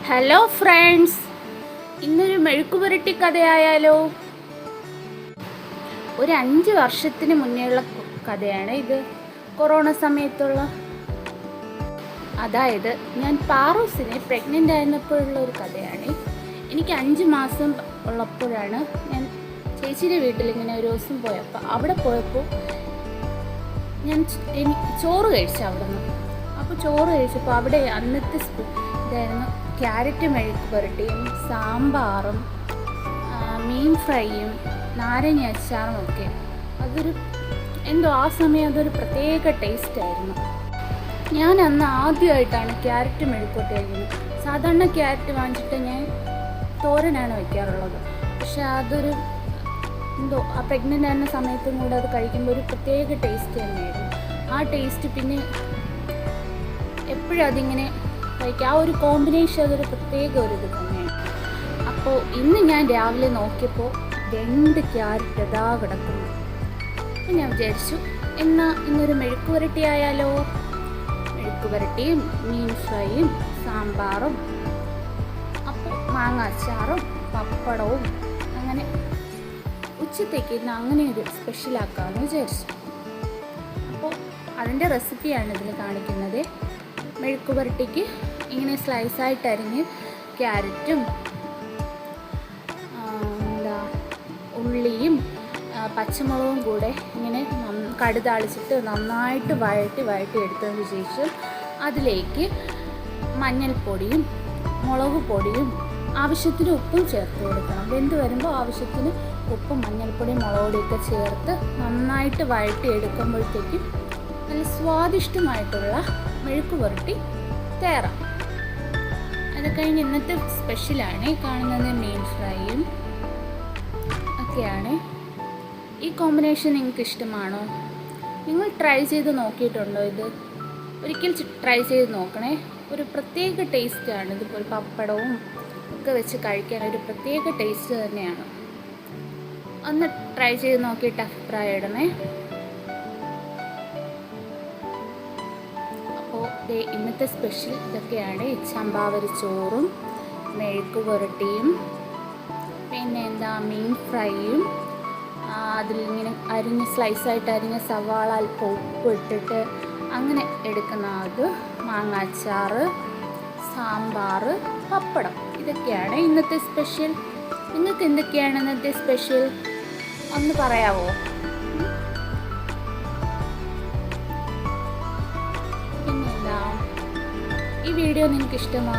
Hello friends, ഇന്നൊരു മെഴുക്കുപുരട്ടി കഥയായാലോ? ഒരു 5 വർഷത്തിന് മുന്നേയുള്ള കഥയാണ് ഇത്. കൊറോണ സമയത്തുള്ള, അതായത് ഞാൻ പാറൂസിനെ പ്രഗ്നൻ്റ് ആയിരുന്നപ്പോഴുള്ള ഒരു കഥയാണ്. എനിക്ക് 5 മാസം ഉള്ളപ്പോഴാണ് ഞാൻ ചേച്ചിയുടെ വീട്ടിൽ ഇങ്ങനെ ഒരു ദിവസം പോയപ്പോൾ അവിടെ പോയപ്പോൾ ഞാൻ ചോറ് കഴിച്ചു അവിടെ നിന്ന്. അപ്പോൾ ചോറ് കഴിച്ചപ്പോൾ അവിടെ അന്നത്തെ ഇതായിരുന്നു ക്യാരറ്റ് മെഴുക്ക് പുരട്ടിയും സാമ്പാറും മീൻ ഫ്രൈയും നാരങ്ങ അച്ചാറും ഒക്കെ. അതൊരു ആ സമയം അതൊരു പ്രത്യേക ടേസ്റ്റായിരുന്നു. ഞാൻ അന്ന് ആദ്യമായിട്ടാണ് ക്യാരറ്റ് മെഴുക്കുവരട്ടി കഴിക്കുന്നത്. സാധാരണ ക്യാരറ്റ് വാങ്ങിച്ചിട്ട് ഞാൻ തോരനാണ് വയ്ക്കാറുള്ളത്. പക്ഷെ അതൊരു ആ പ്രഗ്നൻ്റ് ആയിരുന്ന സമയത്തും കൂടെ അത് കഴിക്കുമ്പോൾ ഒരു പ്രത്യേക ടേസ്റ്റ് തന്നെയായിരുന്നു. ആ ടേസ്റ്റ് പിന്നെ എപ്പോഴും അതിങ്ങനെ കഴിക്കുക. ആ ഒരു കോമ്പിനേഷൻ അതൊരു പ്രത്യേക ഒരു ഇത് തന്നെയാണ്. അപ്പോൾ ഇന്ന് ഞാൻ രാവിലെ നോക്കിയപ്പോൾ 2 ക്യാരറ്റ് അതാ കിടക്കുന്നു. അപ്പോൾ ഞാൻ വിചാരിച്ചു, എന്നാൽ ഇന്നൊരു മെഴുക്ക് പുരട്ടി ആയാലോ? മെഴുക്ക് പുരട്ടിയും മീൻ ഫ്രൈയും സാമ്പാറും അപ്പോൾ മാങ്ങ അച്ചാറും പപ്പടവും അങ്ങനെ ഉച്ചത്തേക്ക് ഇന്ന് അങ്ങനെ ഒരു സ്പെഷ്യലാക്കാമെന്ന് വിചാരിച്ചു. അപ്പോൾ അതിൻ്റെ റെസിപ്പിയാണ് ഇതിൽ കാണിക്കുന്നത്. മെഴുക്ക് പുരട്ടിക്ക് ഇങ്ങനെ സ്ലൈസായിട്ട് അരിഞ്ഞ് ക്യാരറ്റും ഉള്ളിയും പച്ചമുളകും കൂടെ ഇങ്ങനെ കടുതാളിച്ചിട്ട് നന്നായിട്ട് വഴറ്റി എടുത്തതിന് ശേഷം അതിലേക്ക് മഞ്ഞൾപ്പൊടിയും മുളക് പൊടിയും ആവശ്യത്തിന് ഉപ്പും ചേർത്ത് കൊടുക്കണം. വെന്ത് വരുമ്പോൾ ആവശ്യത്തിന് ഉപ്പും മഞ്ഞൾപ്പൊടിയും മുളക് പൊടിയൊക്കെ ചേർത്ത് നന്നായിട്ട് വഴറ്റി എടുക്കുമ്പോഴത്തേക്കും നല്ല സ്വാദിഷ്ടമായിട്ടുള്ള മെഴുക്ക് പുരട്ടി തയ്യാറാം. അത് കഴിഞ്ഞ് ഇന്നത്തെ സ്പെഷ്യലാണ് കാണുന്നത്. മീൻ ഫ്രൈയും ഒക്കെയാണ്. ഈ കോമ്പിനേഷൻ നിങ്ങൾക്ക് ഇഷ്ടമാണോ? നിങ്ങൾ ട്രൈ ചെയ്ത് നോക്കിയിട്ടുണ്ടോ? ഇത് ഒരിക്കൽ ട്രൈ ചെയ്ത് നോക്കണേ. ഒരു പ്രത്യേക ടേസ്റ്റാണ്. ഇതുപോലെ പപ്പടവും ഒക്കെ വെച്ച് കഴിക്കാൻ ഒരു പ്രത്യേക ടേസ്റ്റ് തന്നെയാണ്. ഒന്ന് ട്രൈ ചെയ്ത് നോക്കിയിട്ട് അഭിപ്രായം ഇടണേ. ഇന്നത്തെ സ്പെഷ്യൽ ഇതൊക്കെയാണ്. ചമ്പാവരി ചോറും മെഴുക്ക് പുരട്ടിയും പിന്നെ മീൻ ഫ്രൈയും അതിലിങ്ങനെ സ്ലൈസായിട്ട് അരിഞ്ഞ സവാള അല്പം ഉപ്പ് ഇട്ടിട്ട് അങ്ങനെ എടുക്കുന്ന അത്, മാങ്ങാച്ചാറ്, സാമ്പാർ, പപ്പടം, ഇതൊക്കെയാണ് ഇന്നത്തെ സ്പെഷ്യൽ. നിങ്ങൾക്ക് എന്തൊക്കെയാണ് ഇന്നത്തെ സ്പെഷ്യൽ ഒന്ന് പറയാമോ? ഈ വീഡിയോ നിങ്ങൾക്ക് ഇഷ്ടമാകും